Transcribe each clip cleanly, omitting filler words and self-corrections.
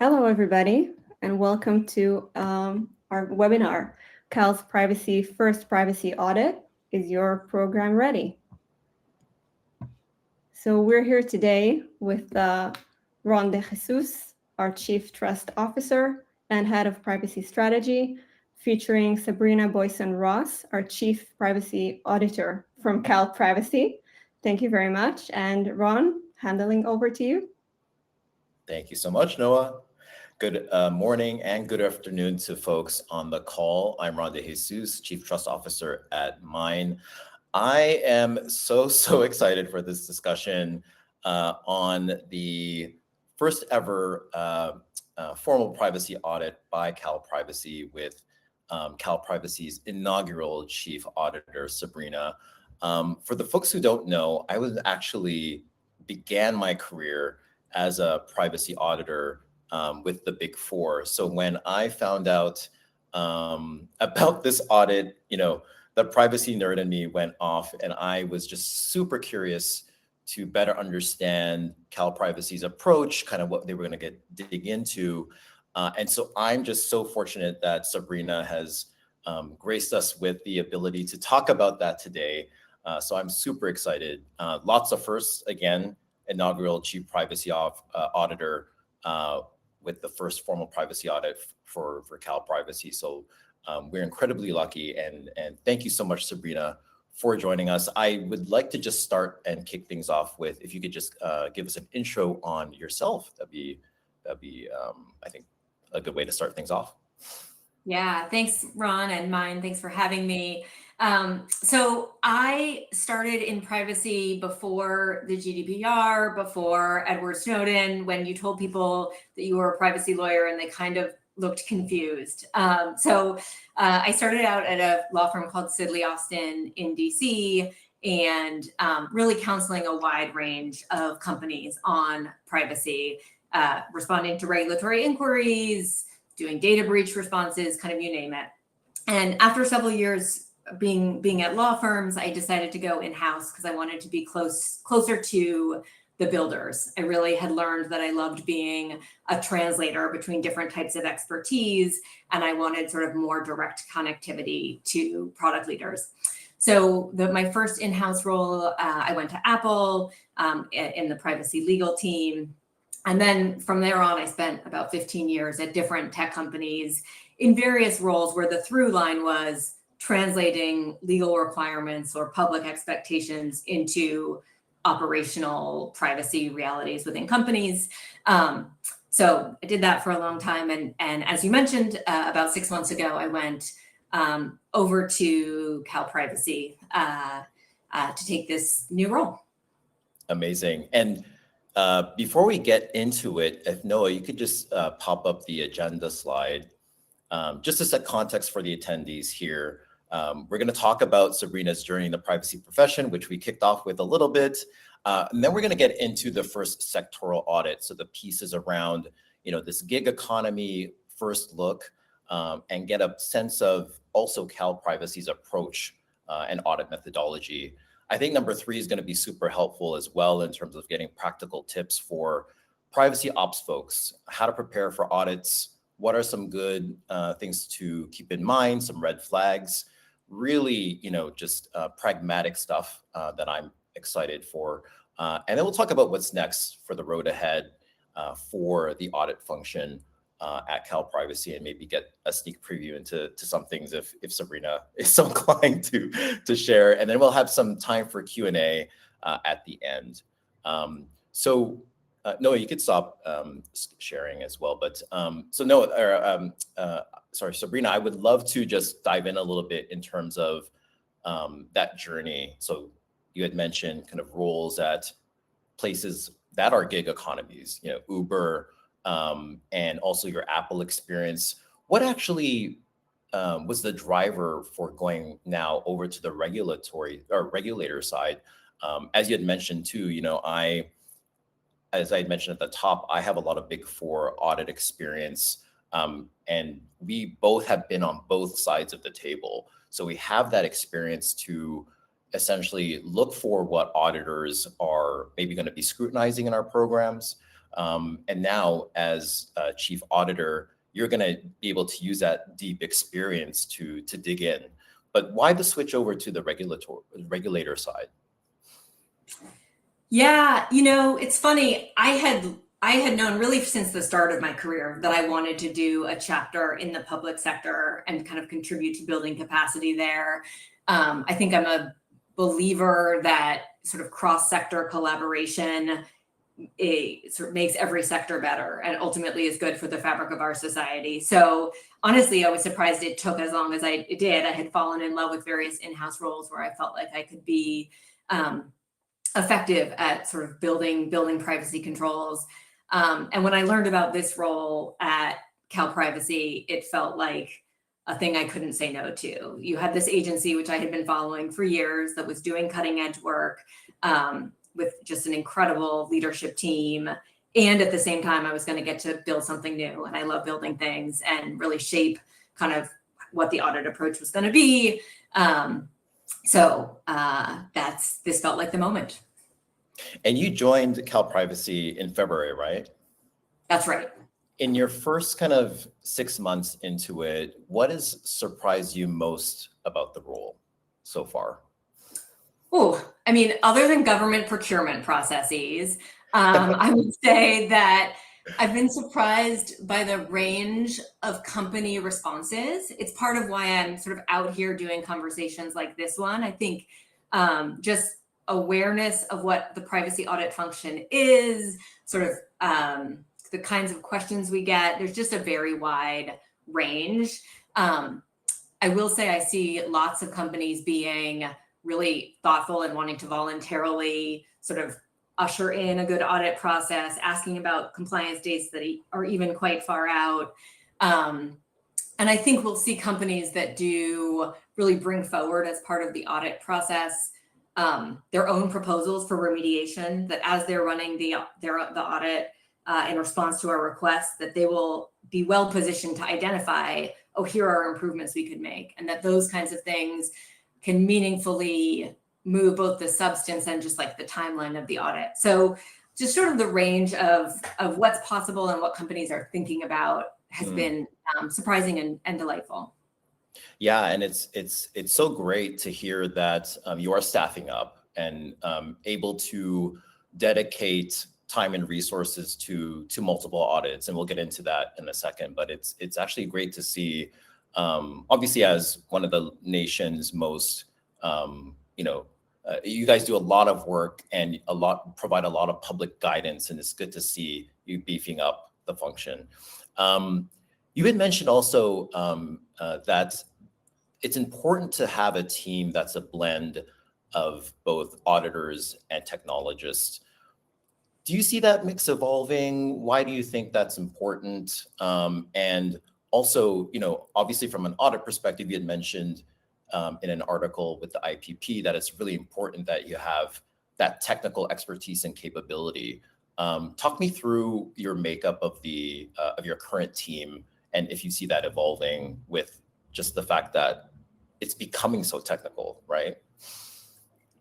Hello, everybody, and welcome to our webinar, Cal's Privacy First Privacy Audit. Is your program ready? So we're here today with Ron De Jesus, our Chief Trust Officer and Head of Privacy Strategy, featuring Sabrina Ross, our Chief Privacy Auditor from CalPrivacy. Thank you very much. And Ron, handing over to you. Thank you so much, Noah. Good morning and good afternoon to folks on the call. I'm Ron De Jesus, Chief Trust Officer at Mine. I am so excited for this discussion on the first ever formal privacy audit by CalPrivacy with CalPrivacy's inaugural Chief Auditor, Sabrina. For the folks who don't know, I began my career as a privacy auditor with the Big Four. So when I found out about this audit, the privacy nerd in me went off, and I was just super curious to better understand CalPrivacy's approach, kind of what they were going to dig into. And so I'm just so fortunate that Sabrina has graced us with the ability to talk about that today. So I'm super excited. Lots of firsts, again, inaugural Chief Privacy Auditor with the first formal privacy audit for CalPrivacy. So we're incredibly lucky, and thank you so much, Sabrina, for joining us. I would like to just start and kick things off with, if you could just give us an intro on yourself. That'd be I think a good way to start things off. Yeah, thanks, Ron and Mine. Thanks for having me. So I started in privacy before the GDPR, before Edward Snowden, when you told people that you were a privacy lawyer and they kind of looked confused. So I started out at a law firm called Sidley Austin in DC, and really counseling a wide range of companies on privacy, responding to regulatory inquiries, doing data breach responses, kind of you name it. And after several years being at law firms, I decided to go in-house because I wanted to be closer to the builders. I really had learned that I loved being a translator between different types of expertise, and I wanted sort of more direct connectivity to product leaders. So my first in-house role, I went to Apple in the privacy legal team. And then from there on, I spent about 15 years at different tech companies in various roles where the through line was translating legal requirements or public expectations into operational privacy realities within companies. So I did that for a long time. And as you mentioned, about 6 months ago, I went over to CalPrivacy to take this new role. Amazing. And before we get into it, if Noah, you could just pop up the agenda slide, just to set context for the attendees here. We're going to talk about Sabrina's journey in the privacy profession, which we kicked off with a little bit. And then we're going to get into the first sectoral audit. So the pieces around, this gig economy first look, and get a sense of also CalPrivacy's approach and audit methodology. I think number 3 is going to be super helpful as well in terms of getting practical tips for privacy ops folks, how to prepare for audits, what are some good things to keep in mind, some red flags, really, just pragmatic stuff that I'm excited for. And then we'll talk about what's next for the road ahead for the audit function at CalPrivacy, and maybe get a sneak preview into some things if Sabrina is so inclined to share. And then we'll have some time for Q&A at the end. So Noah, you could stop sharing as well. But so Noah, sorry, Sabrina, I would love to just dive in a little bit in terms of that journey. So you had mentioned kind of roles at places that are gig economies, Uber, and also your Apple experience. What actually was the driver for going now over to the regulator side? As you had mentioned too, as I had mentioned at the top, I have a lot of Big Four audit experience, and we both have been on both sides of the table. So we have that experience to essentially look for what auditors are maybe going to be scrutinizing in our programs, And now as chief auditor, you're going to be able to use that deep experience to dig in. But why the switch over to the regulator side? Yeah, it's funny. I had known really since the start of my career that I wanted to do a chapter in the public sector and kind of contribute to building capacity there. I think I'm a believer that sort of cross-sector collaboration sort of makes every sector better and ultimately is good for the fabric of our society. So honestly, I was surprised it took as long as it did. I had fallen in love with various in-house roles where I felt like I could be effective at sort of building privacy controls. And when I learned about this role at CalPrivacy, it felt like a thing I couldn't say no to. You had this agency, which I had been following for years, that was doing cutting edge work with just an incredible leadership team. And at the same time, I was going to get to build something new. And I love building things and really shape kind of what the audit approach was going to be. So this felt like the moment. And you joined CalPrivacy in February, right? That's right. In your first kind of 6 months into it, what has surprised you most about the role so far? Oh, I mean, other than government procurement processes, I would say that I've been surprised by the range of company responses. It's part of why I'm sort of out here doing conversations like this one. I think just awareness of what the privacy audit function is, sort of the kinds of questions we get. There's just a very wide range. I will say I see lots of companies being really thoughtful and wanting to voluntarily sort of usher in a good audit process, asking about compliance dates that are even quite far out. And I think we'll see companies that do really bring forward as part of the audit process their own proposals for remediation, that as they're running the audit in response to our requests, that they will be well positioned to identify, oh, here are improvements we could make, and that those kinds of things can meaningfully move both the substance and just like the timeline of the audit. So just sort of the range of what's possible and what companies are thinking about has been surprising and delightful. Yeah, and it's so great to hear that you are staffing up and able to dedicate time and resources to multiple audits, and we'll get into that in a second. But it's actually great to see, obviously, as one of the nation's most, you guys do a lot of work and provide a lot of public guidance, and it's good to see you beefing up the function. You had mentioned also that it's important to have a team that's a blend of both auditors and technologists. Do you see that mix evolving? Why do you think that's important? And also, obviously from an audit perspective, you had mentioned in an article with the IPP that it's really important that you have that technical expertise and capability. Talk me through your makeup of your current team, and if you see that evolving with just the fact that it's becoming so technical, right?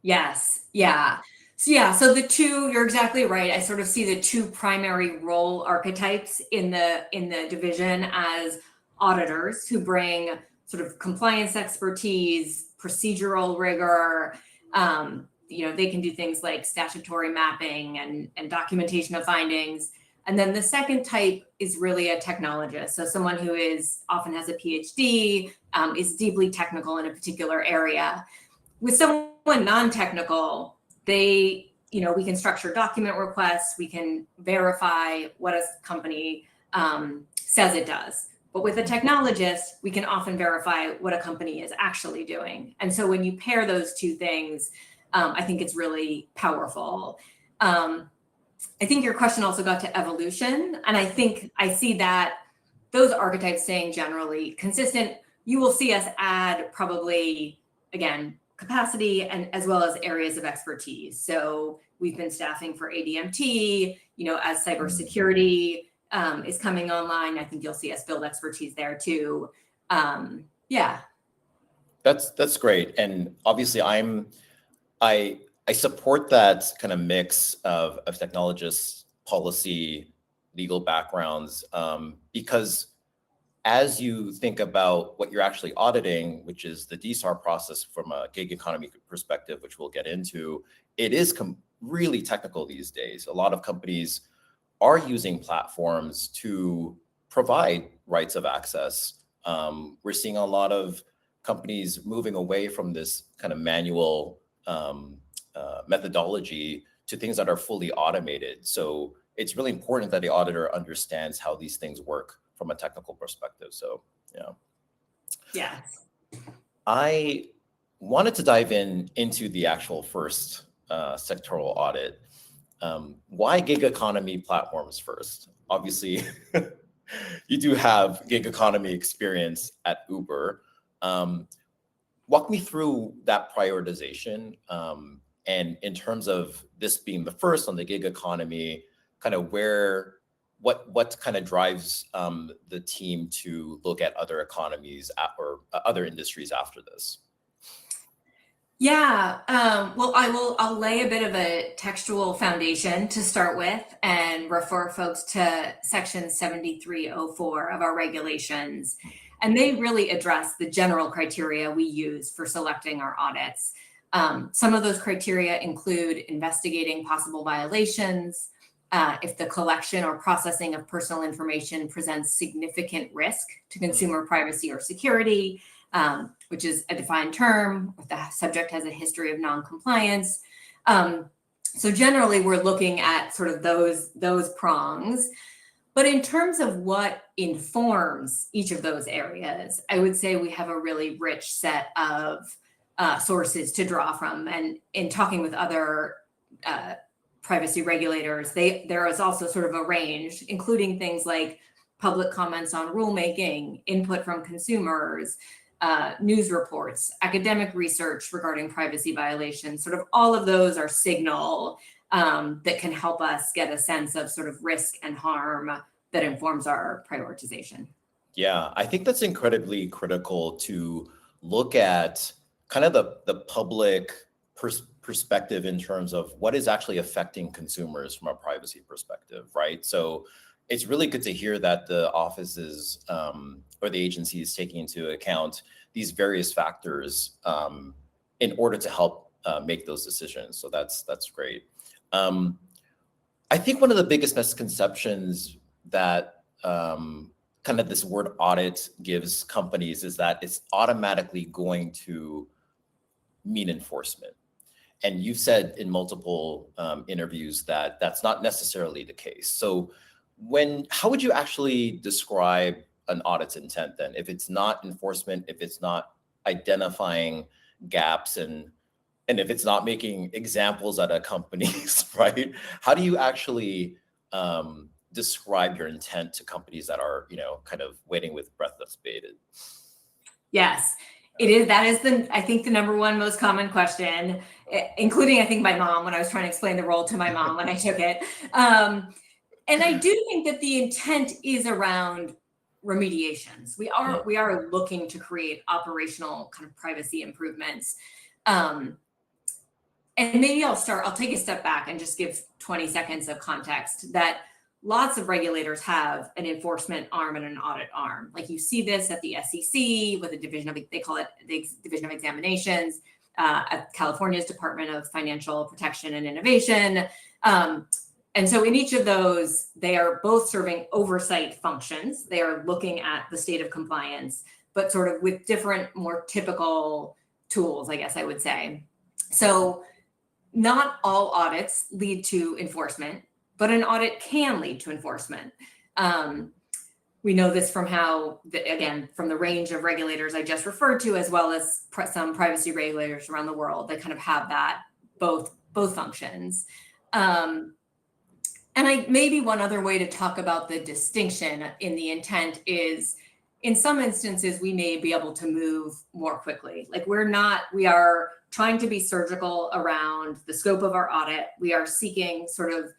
Yes. Yeah. So you're exactly right. I sort of see the two primary role archetypes in the division as auditors who bring sort of compliance expertise, procedural rigor. They can do things like statutory mapping and documentation of findings. And then the second type is really a technologist. So someone who often has a PhD, is deeply technical in a particular area. With someone non-technical, we can structure document requests, we can verify what a company says it does. But with a technologist, we can often verify what a company is actually doing. And so when you pair those two things, I think it's really powerful. I think your question also got to evolution. And I think I see that those archetypes staying generally consistent. You will see us add probably, again, capacity and as well as areas of expertise. So we've been staffing for ADMT, as cybersecurity is coming online. I think you'll see us build expertise there too. Yeah. That's great. And obviously I support that kind of mix of technologists policy, legal backgrounds, because as you think about what you're actually auditing, which is the DSAR process from a gig economy perspective, which we'll get into, it is really technical these days. A lot of companies are using platforms to provide rights of access. We're seeing a lot of companies moving away from this kind of manual methodology to things that are fully automated. So it's really important that the auditor understands how these things work from a technical perspective. So, yeah. Yes. I wanted to dive into the actual first sectoral audit. Why gig economy platforms first? Obviously, you do have gig economy experience at Uber. Walk me through that prioritization. And in terms of this being the first on the gig economy, kind of what kind of drives the team to look at other economies or other industries after this? Yeah, well, I'll lay a bit of a textual foundation to start with and refer folks to section 7304 of our regulations. And they really address the general criteria we use for selecting our audits. Some of those criteria include investigating possible violations, if the collection or processing of personal information presents significant risk to consumer privacy or security, which is a defined term, if the subject has a history of non-compliance. So generally, we're looking at sort of those prongs. But in terms of what informs each of those areas, I would say we have a really rich set of sources to draw from. And in talking with other privacy regulators, there is also sort of a range, including things like public comments on rulemaking, input from consumers, news reports, academic research regarding privacy violations. Sort of all of those are signal that can help us get a sense of sort of risk and harm that informs our prioritization. Yeah, I think that's incredibly critical to look at kind of the public perspective in terms of what is actually affecting consumers from a privacy perspective, right? So it's really good to hear that the offices or the agency is taking into account these various factors in order to help make those decisions. So that's great. I think one of the biggest misconceptions that kind of this word audit gives companies is that it's automatically going to mean enforcement. And you've said in multiple interviews that that's not necessarily the case. So how would you actually describe an audit's intent then? If it's not enforcement, if it's not identifying gaps, and if it's not making examples out of companies, right? How do you actually describe your intent to companies that are, kind of waiting with breath that's bated? Yes, it is. That is I think the number one most common question, including I think my mom when I was trying to explain the role to my mom when I took it. And I do think that the intent is around remediations. We are looking to create operational kind of privacy improvements. And maybe I'll take a step back and just give 20 seconds of context that lots of regulators have an enforcement arm and an audit arm. Like you see this at the SEC with they call it the Division of Examinations, at California's Department of Financial Protection and Innovation. And so in each of those, they are both serving oversight functions. They are looking at the state of compliance, but sort of with different, more typical tools, I guess I would say. So not all audits lead to enforcement, but an audit can lead to enforcement. We know this from from the range of regulators I just referred to, as well as some privacy regulators around the world that kind of have that both functions. And maybe one other way to talk about the distinction in the intent is, in some instances, we may be able to move more quickly. Like we are trying to be surgical around the scope of our audit. We are seeking sort of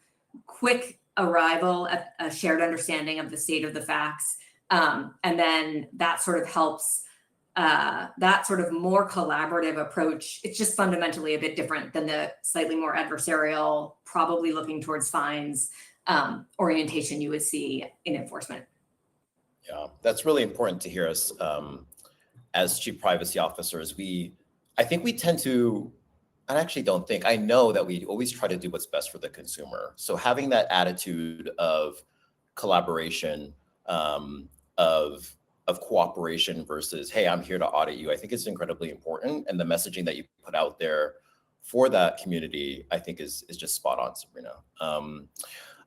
quick arrival at a shared understanding of the state of the facts. And then that sort of helps, that sort of more collaborative approach. It's just fundamentally a bit different than the slightly more adversarial, probably looking towards fines orientation you would see in enforcement. Yeah, that's really important to hear us as chief privacy officers. I think we tend to, I actually don't think, I know that we always try to do what's best for the consumer. So having that attitude of collaboration, of cooperation versus, hey, I'm here to audit you, I think is incredibly important. And the messaging that you put out there for that community, I think is just spot on, Sabrina.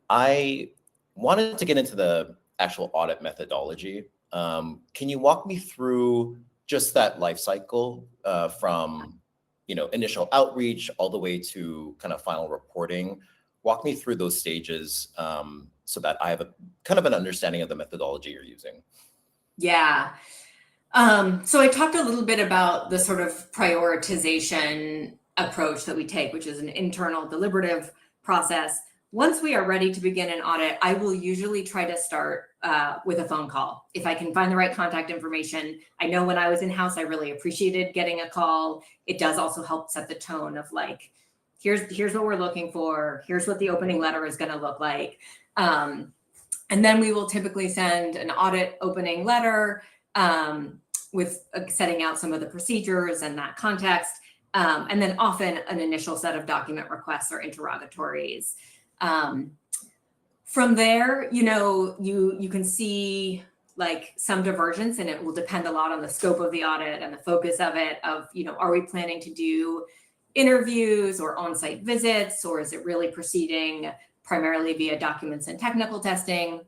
I wanted to get into the actual audit methodology. Can you walk me through just that life cycle from initial outreach all the way to kind of final reporting? Walk me through those stages so that I have a kind of an understanding of the methodology you're using. Yeah. So I talked a little bit about the sort of prioritization approach that we take, which is an internal deliberative process. Once we are ready to begin an audit, I will usually try to start with a phone call. If I can find the right contact information. I know when I was in-house, I really appreciated getting a call. It does also help set the tone of like, here's what we're looking for. Here's what the opening letter is going to look like. And then we will typically send an audit opening letter with setting out some of the procedures and that context. And then often an initial set of document requests or interrogatories. From there, you can see like some divergence, and it will depend a lot on the scope of the audit and the focus of it, are we planning to do interviews or on-site visits, or is it really proceeding primarily via documents and technical testing?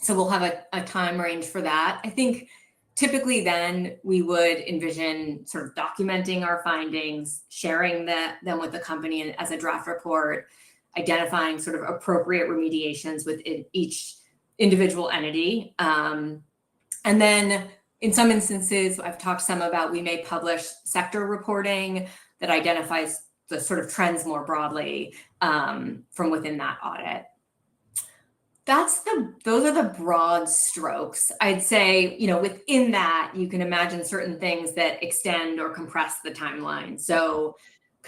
So we'll have a time range for that. I think typically then we would envision sort of documenting our findings, sharing them with the company as a draft report, identifying sort of appropriate remediations within each individual entity. And then in some instances, I've talked some about, we may publish sector reporting that identifies the sort of trends more broadly from within that audit. Those are the broad strokes. I'd say, within that, you can imagine certain things that extend or compress the timeline. So,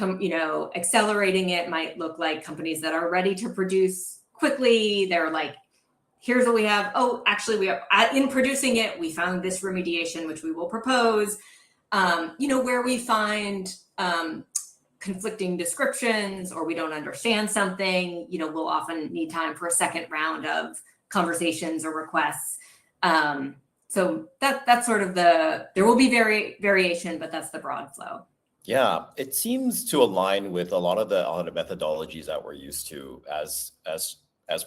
accelerating it might look like companies that are ready to produce quickly. They're like, here's what we have. Oh, actually, we have, in producing it, we found this remediation, which we will propose. Where we find conflicting descriptions or we don't understand something, we'll often need time for a second round of conversations or requests. So that's sort of there will be variation, but that's the broad flow. Yeah, it seems to align with a lot of the audit methodologies that we're used to as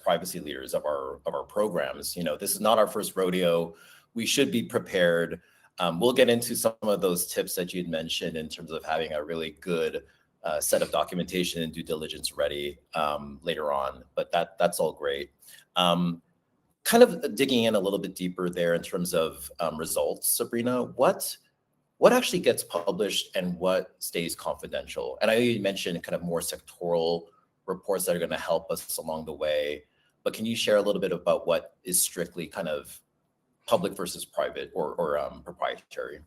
privacy leaders of our programs. This is not our first rodeo. We should be prepared. We'll get into some of those tips that you'd mentioned in terms of having a really good set of documentation and due diligence ready later on, but that's all great. Kind of digging in a little bit deeper there in terms of results, Sabrina, what actually gets published and what stays confidential? And I know you mentioned kind of more sectoral reports that are going to help us along the way, but can you share a little bit about what is strictly kind of public versus private or proprietary?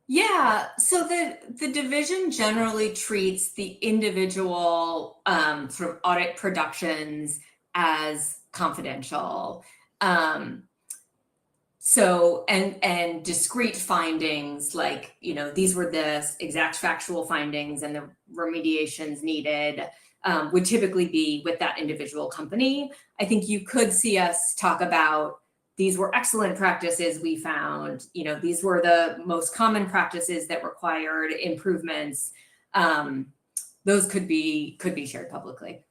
Yeah, so the division generally treats the individual sort of audit productions as confidential. So, and discrete findings like, these were the exact factual findings and the remediations needed would typically be with that individual company. I think you could see us talk about, these were excellent practices we found, these were the most common practices that required improvements. Those could be shared publicly.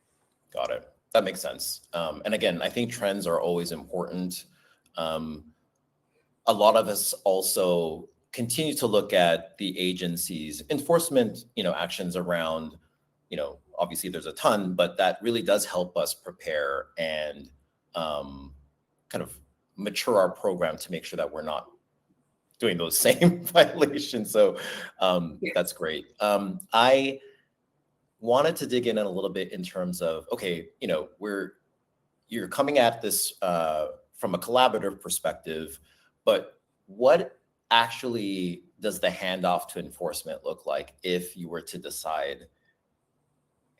Got it. That makes sense. And again, I think trends are always important. A lot of us also continue to look at the agency's enforcement, actions around, obviously there's a ton, but that really does help us prepare and kind of mature our program to make sure that we're not doing those same violations. So that's great. I wanted to dig in a little bit in terms of, okay, you're coming at this from a collaborative perspective, but what actually does the handoff to enforcement look like if you were to decide,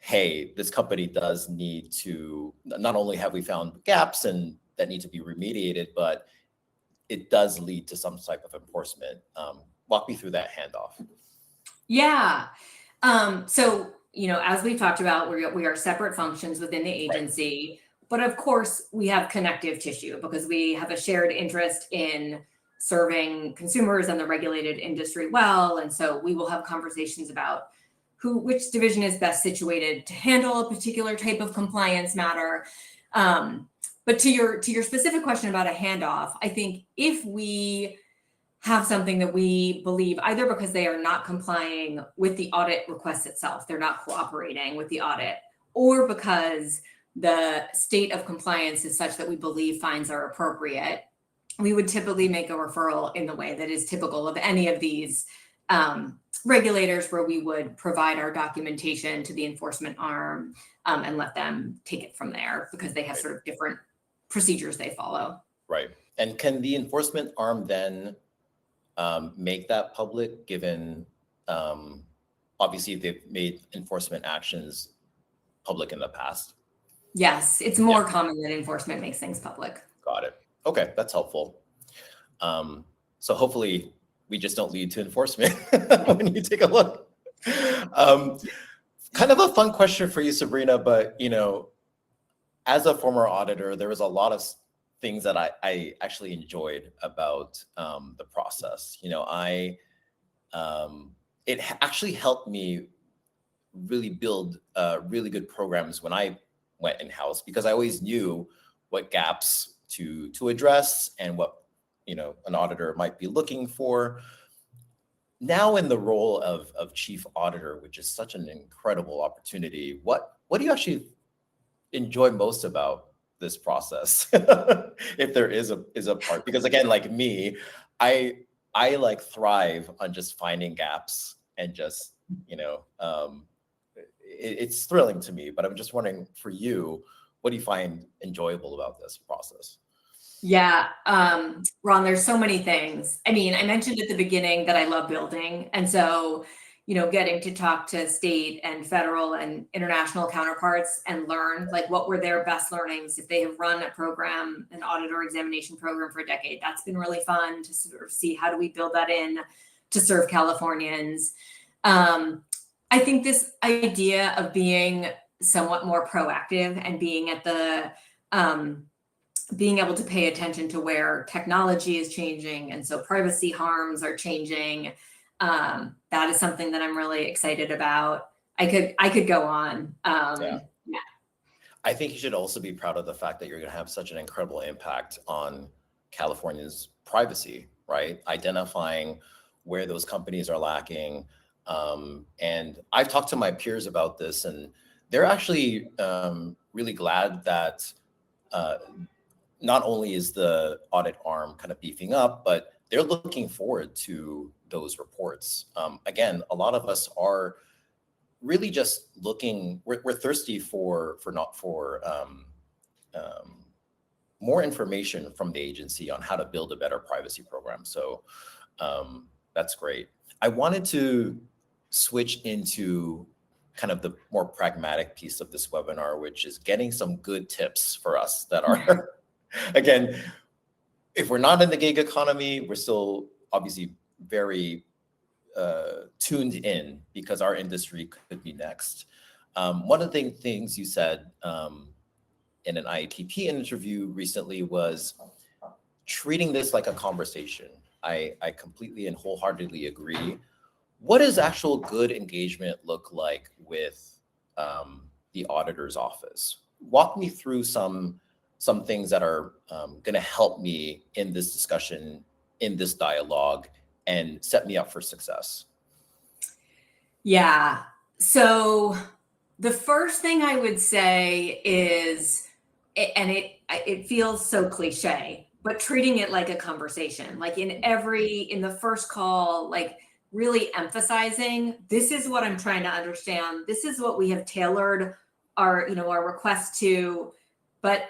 hey, this company does need to, not only have we found gaps and that need to be remediated, but it does lead to some type of enforcement. Walk me through that handoff. Yeah. So, as we've talked about, we are separate functions within the agency, but of course we have connective tissue because we have a shared interest in serving consumers and the regulated industry well. And so we will have conversations about which division is best situated to handle a particular type of compliance matter. But to your specific question about a handoff, I think if we have something that we believe either because they are not complying with the audit request itself, they're not cooperating with the audit, or because the state of compliance is such that we believe fines are appropriate, we would typically make a referral in the way that is typical of any of these regulators, where we would provide our documentation to the enforcement arm and let them take it from there, because they have sort of different procedures they follow. Right. And can the enforcement arm then make that public, given obviously they've made enforcement actions public in the past? Yes, it's more common that enforcement makes things public. Got it. Okay, that's helpful. So hopefully we just don't lead to enforcement when you take a look. Kind of a fun question for you, Sabrina, but as a former auditor, there was a lot of things that I actually enjoyed about the process. It actually helped me really build really good programs when I went in-house, because I always knew what gaps to address and what an auditor might be looking for. Now in the role of chief auditor, which is such an incredible opportunity, what do you actually enjoy most about this process? If there is a part, because again, like me, I like thrive on just finding gaps and just, it's thrilling to me, but I'm just wondering for you, what do you find enjoyable about this process? Yeah, Ron, there's so many things. I mean, I mentioned at the beginning that I love building. And so, getting to talk to state and federal and international counterparts and learn like what were their best learnings if they have run a program, an audit or examination program for a decade. That's been really fun to sort of see how do we build that in to serve Californians. I think this idea of being somewhat more proactive and being at the being able to pay attention to where technology is changing, and so privacy harms are changing. That is something that I'm really excited about. I could go on. Yeah. I think you should also be proud of the fact that you're going to have such an incredible impact on California's privacy, right? Identifying where those companies are lacking. And I've talked to my peers about this, and they're actually really glad that not only is the audit arm kind of beefing up, but they're looking forward to those reports. Again, a lot of us are really just looking, we're thirsty for more information from the agency on how to build a better privacy program. So that's great. I wanted to switch into kind of the more pragmatic piece of this webinar, which is getting some good tips for us that are, again, if we're not in the gig economy, we're still obviously very tuned in because our industry could be next. One of the things you said in an IATP interview recently was treating this like a conversation. I completely and wholeheartedly agree. What does actual good engagement look like with the auditor's office? Walk me through some things that are going to help me in this discussion, in this dialogue, and set me up for success. Yeah. So the first thing I would say is, and it feels so cliche, but treating it like a conversation, like in the first call, like really emphasizing, this is what I'm trying to understand. This is what we have tailored our request to. But,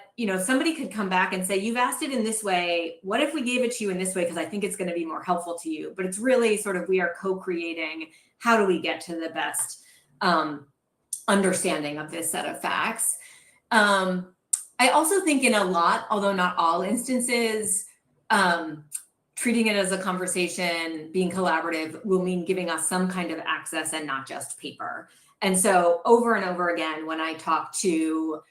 somebody could come back and say, you've asked it in this way. What if we gave it to you in this way? Because I think it's going to be more helpful to you. But it's really sort of, we are co-creating, how do we get to the best understanding of this set of facts. I also think in a lot, although not all instances, treating it as a conversation, being collaborative will mean giving us some kind of access and not just paper. And so over and over again, when I talk to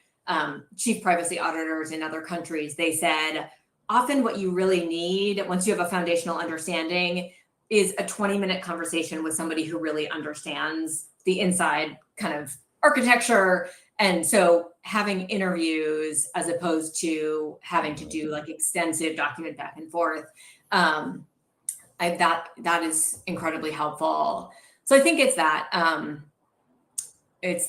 chief privacy auditors in other countries, they said, often what you really need once you have a foundational understanding is a 20-minute conversation with somebody who really understands the inside kind of architecture. And so having interviews as opposed to having to do like extensive document back and forth, that is incredibly helpful. So I think it's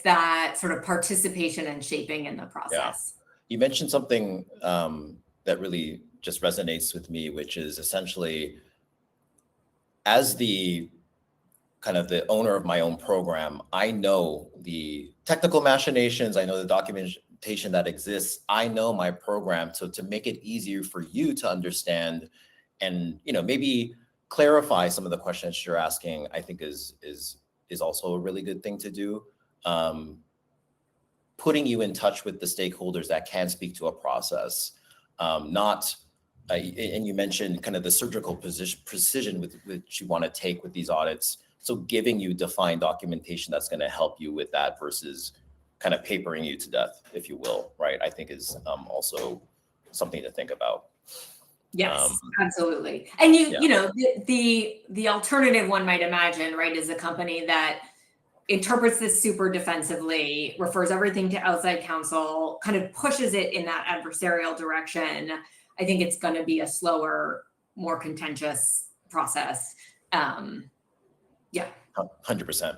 that sort of participation and shaping in the process. Yeah. You mentioned something that really just resonates with me, which is essentially, as the kind of the owner of my own program, I know the technical machinations, I know the documentation that exists, I know my program. So to make it easier for you to understand and, you know, maybe clarify some of the questions you're asking, I think is also a really good thing to do. Putting you in touch with the stakeholders that can speak to a process, and you mentioned kind of the surgical precision with which you want to take with these audits. So giving you defined documentation that's going to help you with that versus kind of papering you to death, if you will, right? I think is also something to think about. Yes, absolutely. And you know, the alternative one might imagine, right, is a company that interprets this super defensively, refers everything to outside counsel, kind of pushes it in that adversarial direction. I think it's going to be a slower, more contentious process. Yeah. 100%.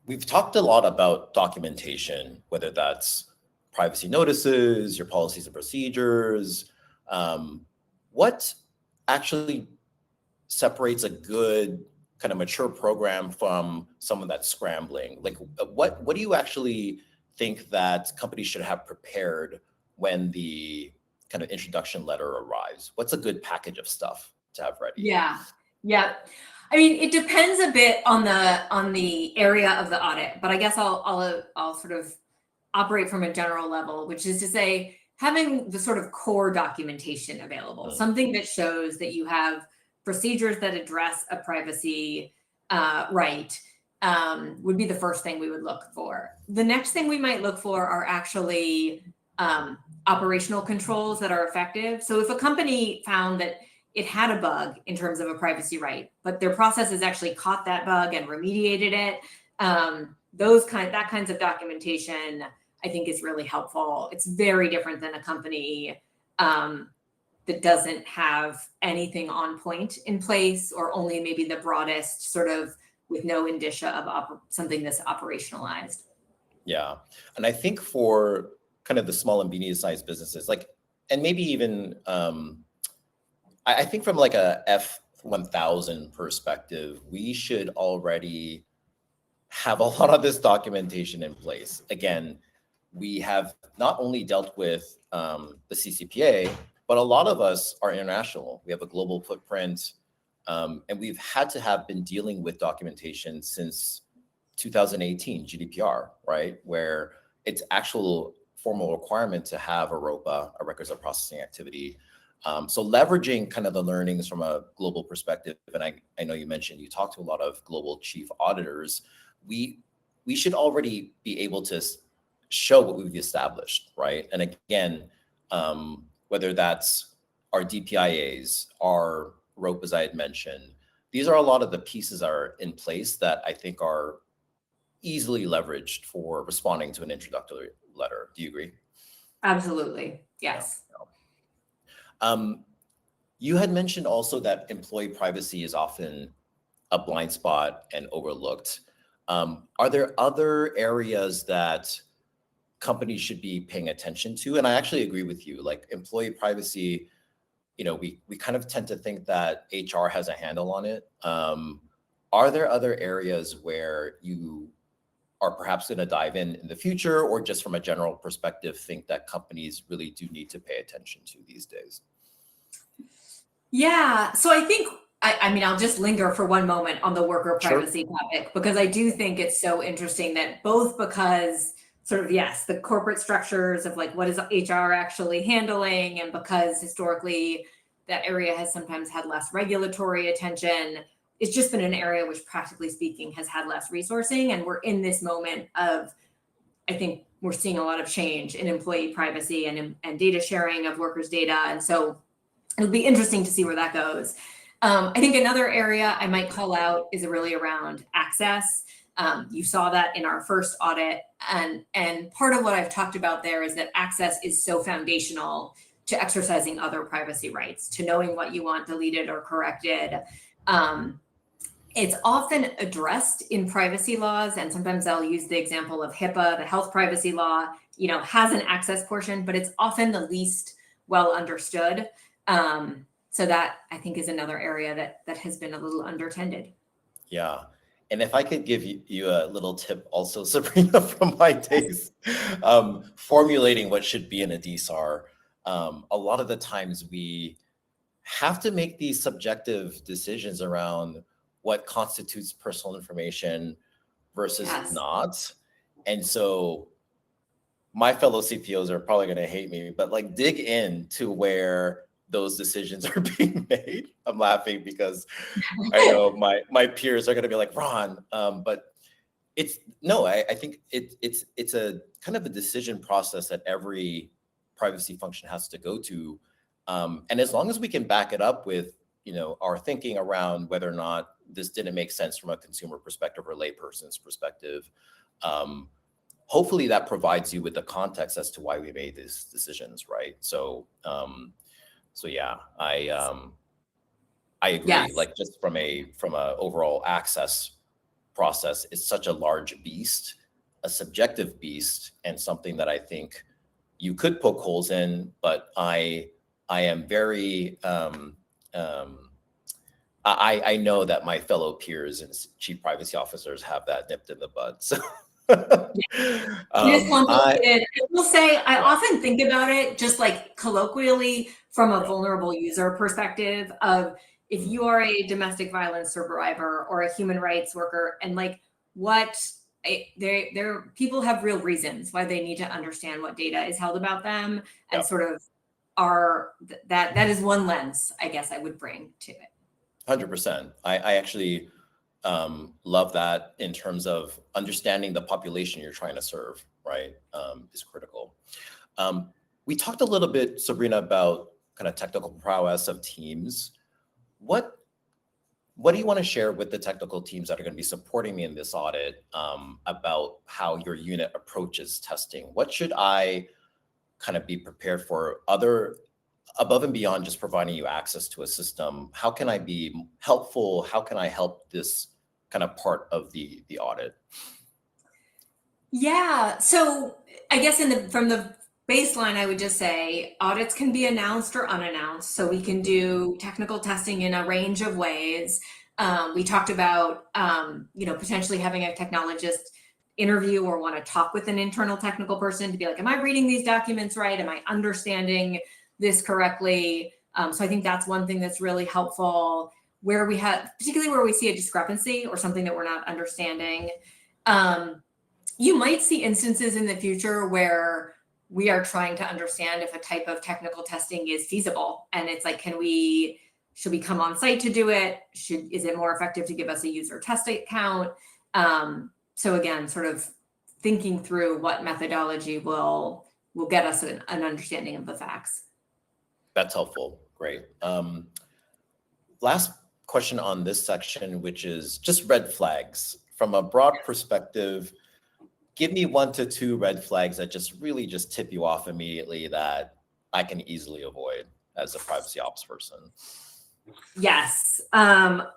We've talked a lot about documentation, whether that's privacy notices, your policies and procedures. What actually separates a good kind of mature program from someone that's scrambling? Like, what do you actually think that companies should have prepared when the kind of introduction letter arrives? What's a good package of stuff to have ready? Yeah. I mean, it depends a bit on the area of the audit, but I guess I'll sort of operate from a general level, which is to say, having the sort of core documentation available, something that shows that you have procedures that address a privacy right, would be the first thing we would look for. The next thing we might look for are actually operational controls that are effective. So if a company found that it had a bug in terms of a privacy right, but their processes actually caught that bug and remediated it, that kinds of documentation, I think, is really helpful. It's very different than a company that doesn't have anything on point in place, or only maybe the broadest sort of with no indicia of something that's operationalized. Yeah. And I think for kind of the small and medium-sized businesses, like, and maybe even, I think from like a F1000 perspective, we should already have a lot of this documentation in place. Again, we have not only dealt with the CCPA, but a lot of us are international. We have a global footprint, and we've had to have been dealing with documentation since 2018 GDPR, right? Where it's actual formal requirement to have a ROPA, a records of processing activity. So leveraging kind of the learnings from a global perspective, and I know you mentioned you talked to a lot of global chief auditors. We should already be able to show what we've established, right? And again, whether that's our DPIAs, our ROPA, as I had mentioned, these are a lot of the pieces that are in place that I think are easily leveraged for responding to an introductory letter. Do you agree? Absolutely. Yes. You had mentioned also that employee privacy is often a blind spot and overlooked. Are there other areas that companies should be paying attention to? And I actually agree with you, like employee privacy, you know, we kind of tend to think that HR has a handle on it. Are there other areas where you are perhaps going to dive in the future, or just from a general perspective, think that companies really do need to pay attention to these days? Yeah. So I think I mean, I'll just linger for one moment on the worker Sure. privacy topic, because I do think it's so interesting that both because sort of, yes, the corporate structures of like, what is HR actually handling? And because historically that area has sometimes had less regulatory attention, it's just been an area which practically speaking has had less resourcing. And we're in this moment of, I think we're seeing a lot of change in employee privacy and data sharing of workers' data. And so it'll be interesting to see where that goes. I think another area I might call out is really around access. You saw that in our first audit, and part of what I've talked about there is that access is so foundational to exercising other privacy rights, to knowing what you want deleted or corrected. It's often addressed in privacy laws, and sometimes I'll use the example of HIPAA, the health privacy law, has an access portion, but it's often the least well understood. So that I think is another area that has been a little undertended. Yeah. And if I could give you a little tip also, Sabrina, from my days, formulating what should be in a DSAR, a lot of the times we have to make these subjective decisions around what constitutes personal information versus not. And so my fellow CPOs are probably going to hate me, but like dig into where those decisions are being made. I'm laughing because I know my peers are going to be like, Ron, but I think it's a kind of a decision process that every privacy function has to go to. And as long as we can back it up with, our thinking around whether or not this didn't make sense from a consumer perspective or layperson's perspective, hopefully that provides you with the context as to why we made these decisions, right? So yeah, I agree. Yes. Like just from a overall access process, it's such a large beast, a subjective beast, and something that I think you could poke holes in. But I am very I know that my fellow peers and chief privacy officers have that nipped in the bud. So It is complicated. I will say, I often think about it just like colloquially from a vulnerable user perspective of if you are a domestic violence survivor or a human rights worker, and like people have real reasons why they need to understand what data is held about them, and sort of that is one lens I guess I would bring to it. 100%. I actually love that in terms of understanding the population you're trying to serve, right, is critical. We talked a little bit, Sabrina, about kind of technical prowess of teams. What do you want to share with the technical teams that are going to be supporting me in this audit about how your unit approaches testing? What should I kind of be prepared for above and beyond just providing you access to a system? How can I be helpful? How can I help this kind of part of the audit? Yeah, so I guess from the baseline, I would just say audits can be announced or unannounced. So we can do technical testing in a range of ways. We talked about, potentially having a technologist interview or want to talk with an internal technical person to be like, am I reading these documents right? Am I understanding this correctly? So I think that's one thing that's really helpful, particularly where we see a discrepancy or something that we're not understanding. You might see instances in the future where we are trying to understand if a type of technical testing is feasible. And it's like, should we come on site to do it? Is it more effective to give us a user test account? So again, sort of thinking through what methodology will get us an understanding of the facts. That's helpful. Great. Last question on this section, which is just red flags. From a broad perspective, give me 1 to 2 red flags that just really just tip you off immediately that I can easily avoid as a privacy ops person. Yes.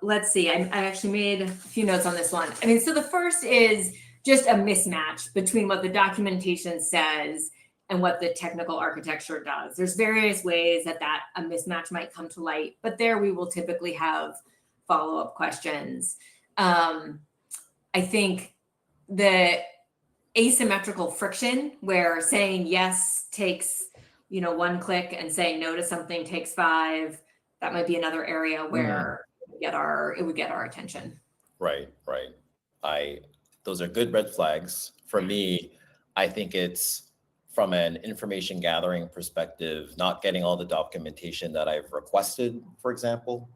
Let's see. I actually made a few notes on this one. I mean, so the first is just a mismatch between what the documentation says and what the technical architecture does. There's various ways that a mismatch might come to light, but there we will typically have follow-up questions. I think the asymmetrical friction where saying yes takes, 1 click and saying no to something takes 5. That might be another area where would get our attention. Right. Those are good red flags. For me, I think it's from an information gathering perspective, not getting all the documentation that I've requested, for example,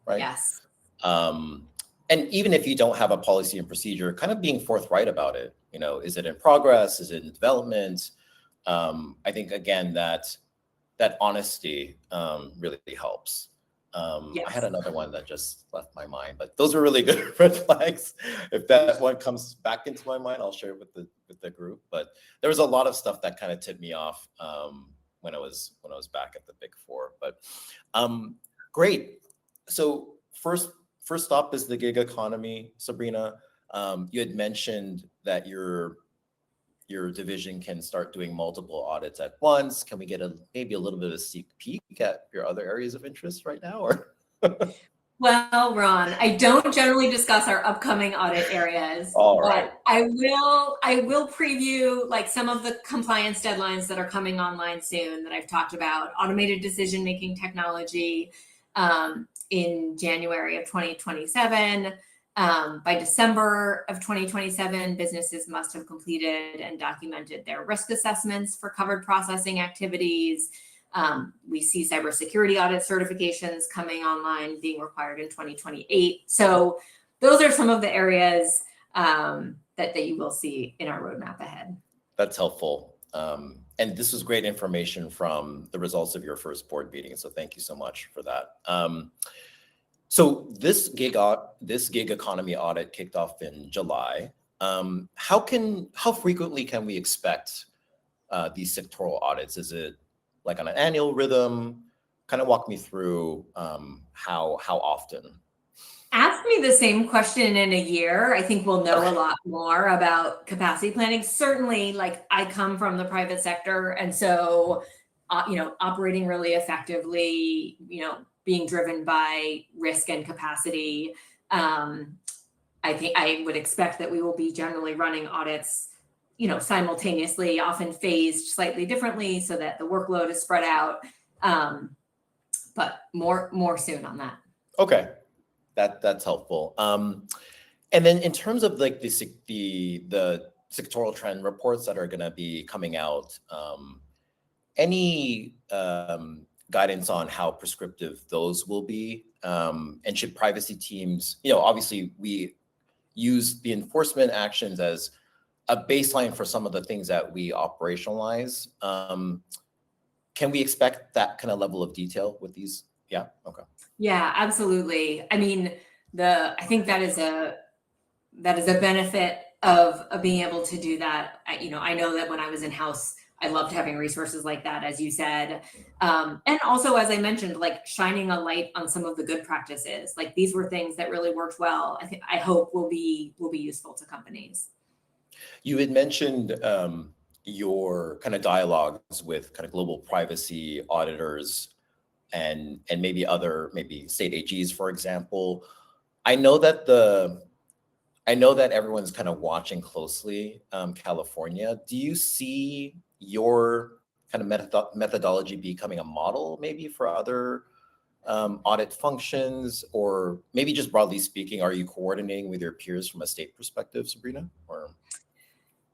right? Yes. And even if you don't have a policy and procedure, kind of being forthright about it. Is it in progress? Is it in development? I think, again, that honesty really helps. Yes. I had another one that just left my mind, but those are really good red flags. If that one comes back into my mind, I'll share it with the group. But there was a lot of stuff that kind of tipped me off when I was back at the Big Four. But great. So first stop is the gig economy, Sabrina. You had mentioned that your division can start doing multiple audits at once. Can we get maybe a little bit of a sneak peek at your other areas of interest right now? Or Well, Ron, I don't generally discuss our upcoming audit areas, All but right. I will preview like some of the compliance deadlines that are coming online soon that I've talked about. Automated decision-making technology in January of 2027. By December of 2027, businesses must have completed and documented their risk assessments for covered processing activities. We see cybersecurity audit certifications coming online, being required in 2028. So those are some of the areas that you will see in our roadmap ahead. That's helpful. And this was great information from the results of your first board meeting. So thank you so much for that. So this gig economy audit kicked off in July. How frequently can we expect these sectoral audits? Is it like on an annual rhythm? Kind of walk me through how often. Ask me the same question in a year. I think we'll know a lot more about capacity planning. Certainly, like I come from the private sector, and so operating really effectively, being driven by risk and capacity. I think I would expect that we will be generally running audits, simultaneously, often phased slightly differently so that the workload is spread out. But more soon on that. Okay, that's helpful. And then in terms of like the sectoral trend reports that are going to be coming out, any guidance on how prescriptive those will be? And should privacy teams, obviously we use the enforcement actions as a baseline for some of the things that we operationalize. Can we expect that kind of level of detail with these? Yeah. Okay. Yeah, absolutely. I mean, I think that is a benefit of being able to do that. I know that when I was in house, I loved having resources like that, as you said. And also, as I mentioned, like shining a light on some of the good practices. Like these were things that really worked well. I hope will be useful to companies. You had mentioned your kind of dialogues with kind of global privacy auditors and maybe state AGs, for example. I know that everyone's kind of watching closely California. Do you see your kind of methodology becoming a model maybe for other audit functions, or maybe just broadly speaking, are you coordinating with your peers from a state perspective, Sabrina? Or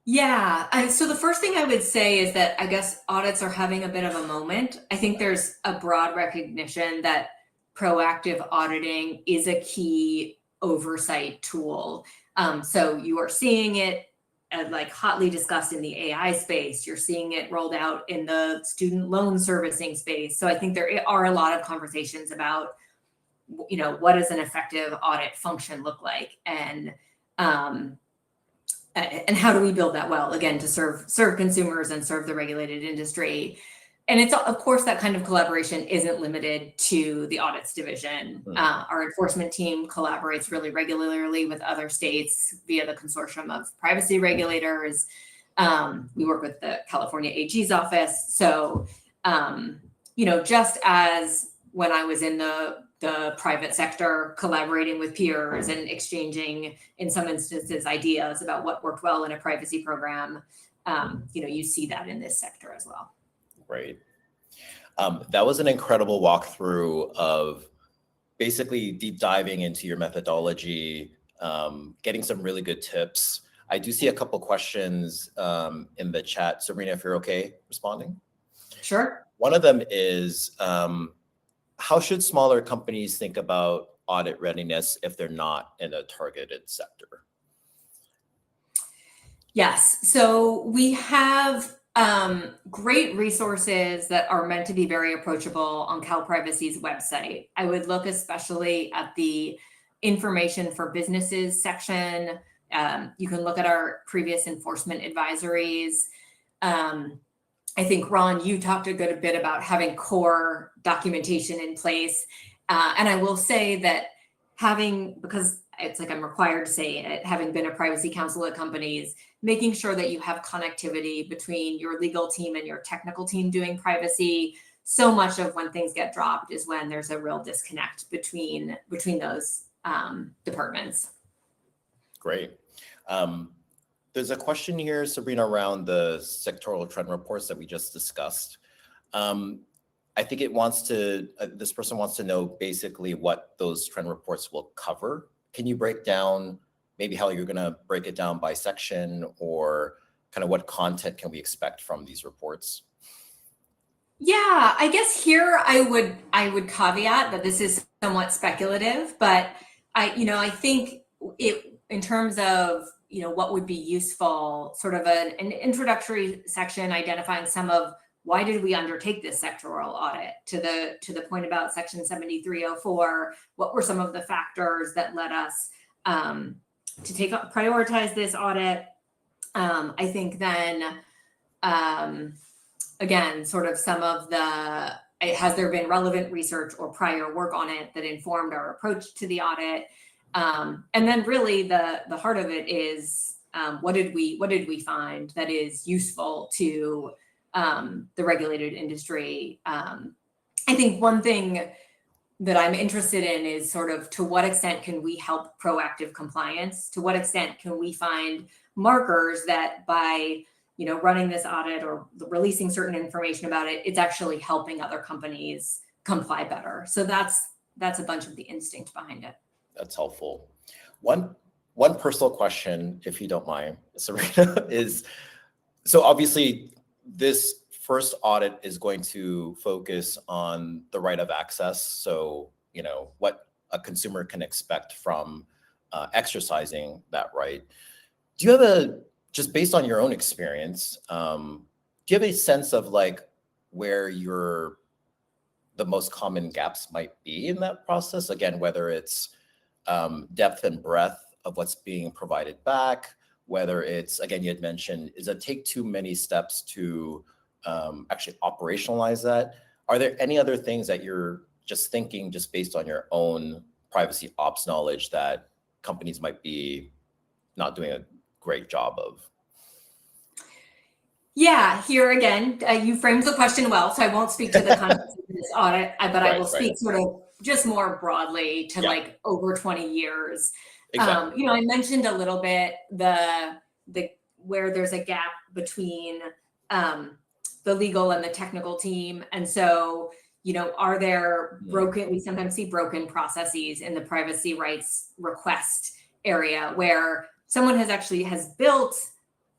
yeah, so the first thing I would say is that I guess audits are having a bit of a moment. I think there's a broad recognition that proactive auditing is a key oversight tool. So you are seeing it like hotly discussed in the AI space. You're seeing it rolled out in the student loan servicing space. So I think there are a lot of conversations about, what does an effective audit function look like, and how do we build that well, again, to serve consumers and serve the regulated industry. And it's, of course, that kind of collaboration isn't limited to the audits division. Our enforcement team collaborates really regularly with other states via the consortium of privacy regulators. We work with the California AG's office. So, just as when I was in the private sector, collaborating with peers and exchanging, in some instances, ideas about what worked well in a privacy program, you see that in this sector as well. Right. That was an incredible walkthrough of basically deep diving into your methodology, getting some really good tips. I do see a couple questions in the chat. Sabrina, if you're okay responding. Sure. One of them is, how should smaller companies think about audit readiness if they're not in a targeted sector? Yes. So we have great resources that are meant to be very approachable on CalPrivacy's website. I would look especially at the information for businesses section. You can look at our previous enforcement advisories. I think, Ron, you talked a good bit about having core documentation in place. And I will say that because it's like I'm required to say it, having been a privacy counsel at companies, making sure that you have connectivity between your legal team and your technical team doing privacy. So much of when things get dropped is when there's a real disconnect between those departments. Great. There's a question here, Sabrina, around the sectoral trend reports that we just discussed. I think this person wants to know basically what those trend reports will cover. Can you break down maybe how you're going to break it down by section, or kind of what content can we expect from these reports? Yeah, I guess here I would caveat that this is somewhat speculative, but I think in terms of what would be useful, sort of an introductory section identifying some of why did we undertake this sectoral audit, to the point about section 7304, what were some of the factors that led us to prioritize this audit. I think then again, sort of some of has there been relevant research or prior work on it that informed our approach to the audit? And then really the heart of it is what did we find that is useful to the regulated industry? I think one thing that I'm interested in is sort of to what extent can we help proactive compliance? To what extent can we find markers that by running this audit or releasing certain information about it, it's actually helping other companies comply better? So that's a bunch of the instinct behind it. That's helpful. One personal question, if you don't mind, Sabrina, is, so obviously this first audit is going to focus on the right of access. So, what a consumer can expect from exercising that right. Do you have just based on your own experience, do you have a sense of like where the most common gaps might be in that process? Again, whether it's depth and breadth of what's being provided back, whether it's, again, you had mentioned, is it take too many steps to actually operationalize that? Are there any other things that you're just thinking, just based on your own privacy ops knowledge, that companies might be not doing a great job of? Yeah, here again, you framed the question well, so I won't speak to the context of this audit, but I will speak sort of just more broadly to like over 20 years. Exactly. I mentioned a little bit the where there's a gap between the legal and the technical team, and so are there we sometimes see broken processes in the privacy rights request area where someone has built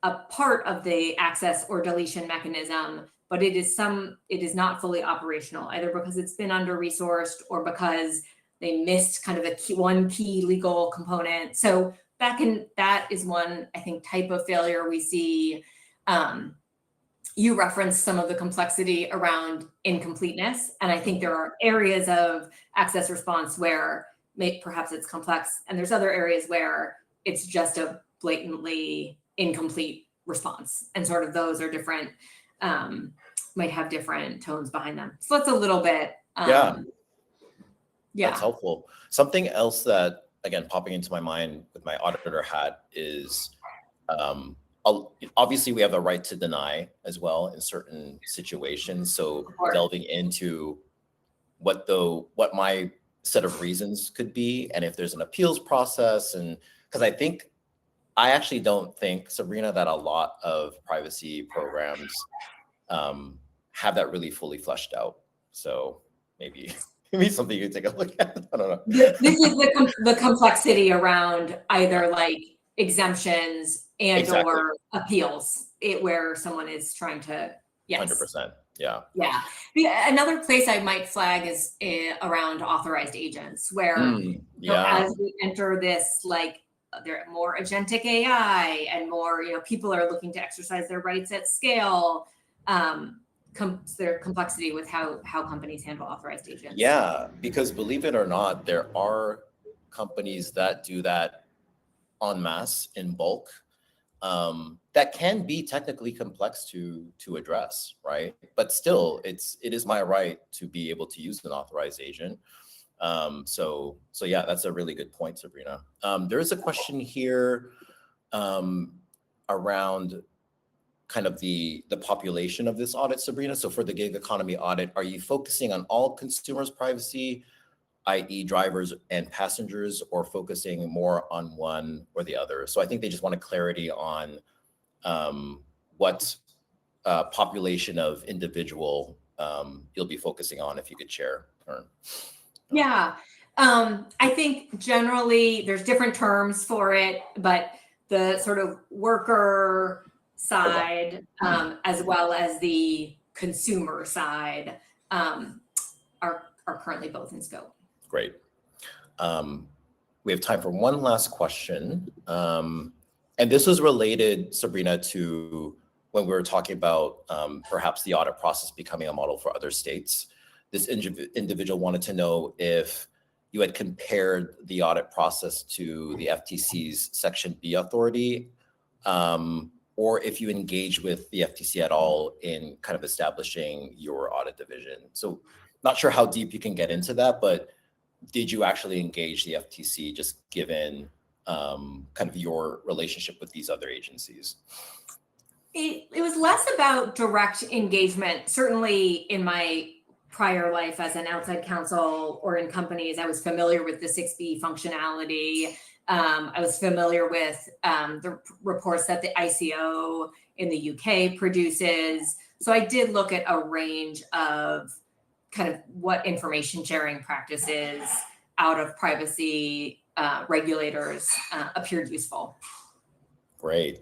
a part of the access or deletion mechanism, but it is not fully operational, either because it's been under-resourced or because they missed kind of one key legal component. So that is one, I think, type of failure we see. You referenced some of the complexity around incompleteness, and I think there are areas of access response where perhaps it's complex, and there's other areas where it's just a blatantly incomplete response, and sort of those are different, might have different tones behind them. So that's a little bit that's helpful. Something else that, again, popping into my mind with my auditor hat is obviously we have the right to deny as well in certain situations. So delving into what my set of reasons could be, and if there's an appeals process, and because I actually don't think, Sabrina, that a lot of privacy programs have that really fully fleshed out. So maybe. Maybe something you take a look at. I don't know. This is the complexity around either like exemptions and Exactly. or appeals, where someone is trying to, yes. 100%. Yeah. Yeah. Another place I might flag is around authorized agents, where as we enter this, like, there are more agentic AI and more, people are looking to exercise their rights at scale. Their complexity with how companies handle authorized agents. Yeah, because believe it or not, there are companies that do that en masse in bulk. That can be technically complex to address, right? But still, it is my right to be able to use an authorized agent. So yeah, that's a really good point, Sabrina. There is a question here around kind of the population of this audit, Sabrina. So for the gig economy audit, are you focusing on all consumers' privacy, i.e. drivers and passengers, or focusing more on one or the other? So I think they just wanted clarity on what population of individual you'll be focusing on, if you could share. Yeah, I think generally there's different terms for it, but the sort of worker side, as well as the consumer side, are currently both in scope. Great. We have time for one last question. And this was related, Sabrina, to when we were talking about perhaps the audit process becoming a model for other states. This individual wanted to know if you had compared the audit process to the FTC's Section B authority, or if you engage with the FTC at all in kind of establishing your audit division. So not sure how deep you can get into that, but did you actually engage the FTC, just given kind of your relationship with these other agencies? It was less about direct engagement. Certainly in my prior life as an outside counsel or in companies, I was familiar with the 6B functionality. I was familiar with the reports that the ICO in the UK produces. So I did look at a range of kind of what information sharing practices out of privacy regulators appeared useful. Great.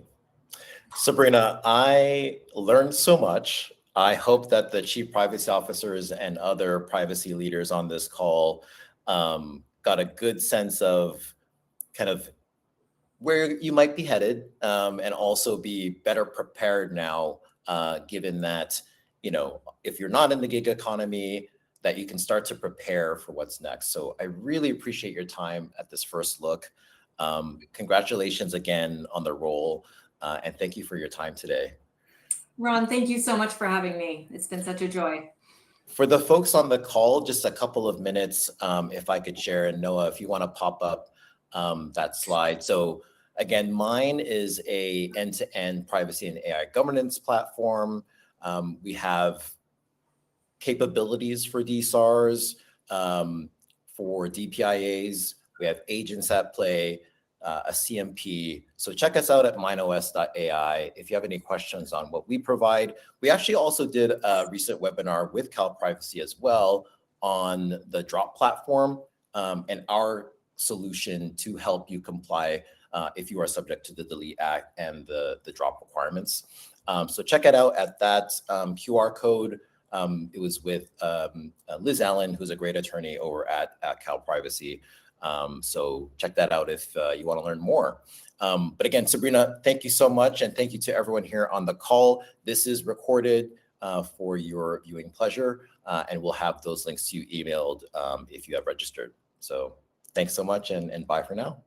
Sabrina, I learned so much. I hope that the chief privacy officers and other privacy leaders on this call got a good sense of kind of where you might be headed, and also be better prepared now, given that, if you're not in the gig economy, that you can start to prepare for what's next. So I really appreciate your time at this first look. Congratulations again on the role, and thank you for your time today. Ron, thank you so much for having me. It's been such a joy. For the folks on the call, just a couple of minutes, if I could share, and Noah, if you want to pop up that slide. So again, mine is a end-to-end privacy and AI governance platform. We have capabilities for DSARs, for DPIAs. We have agents at play, a CMP. So check us out at mineos.ai if you have any questions on what we provide. We actually also did a recent webinar with CalPrivacy as well on the DROP platform, and our solution to help you comply if you are subject to the Delete Act and the DROP requirements. So check it out at that QR code. It was with Liz Allen, who's a great attorney over at CalPrivacy. So check that out if you want to learn more. But again, Sabrina, thank you so much. And thank you to everyone here on the call. This is recorded for your viewing pleasure. And we'll have those links to you emailed if you have registered. So thanks so much, and bye for now.